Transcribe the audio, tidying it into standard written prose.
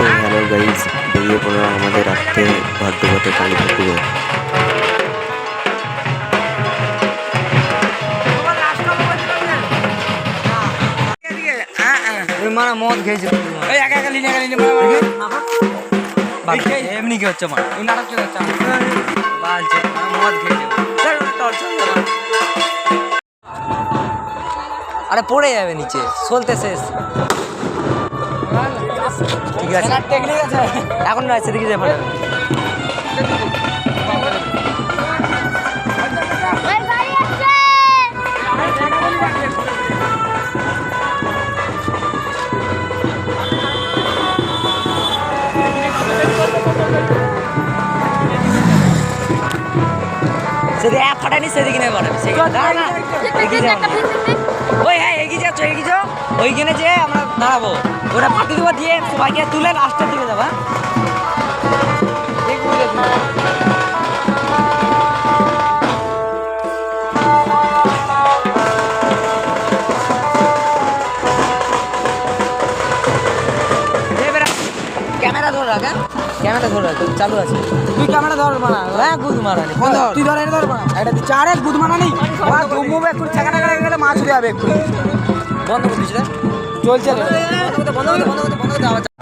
Hello guys, বেরিয়ে পড়লাম আমাদের রাত্রে ভাদ্রপথে কালী পুকুরে। মারা মদ খেয়েছে এমনি কি হচ্ছে মা এই নাটক কি হচ্ছে মদ খেয়েছে আরে পড়ে যাবে নিচে চলতে শেষ ঠিক আছে এখন না সেদিকে যাবে সেদিকে এক ফাটানি সেদিকে নেই ফাটাবি ওই হ্যাঁ এগিয়ে যাচ্ছ ওইখানে যে আমরা দাঁড়াবো ওটা ফাটি দেবো দিয়ে সবাইকে তুলে লাস্টের দিকে যাবা ক্যামেরা ধরে রাখ ক্যামেরা ধরে রাখ চালু আছে তুই ক্যামেরা ধর মারা হ্যাঁ গুদ মারানি তুই ধর এটা ধর মারা এটা তুই চারে গুদ মারা নেই ওরা ঘুমবে একটু ছেঁকা টাকা গেলে মাছ উঠে যাবে একটু বন্ধ করে দিয়েছিল চলছে বন্ধ করতে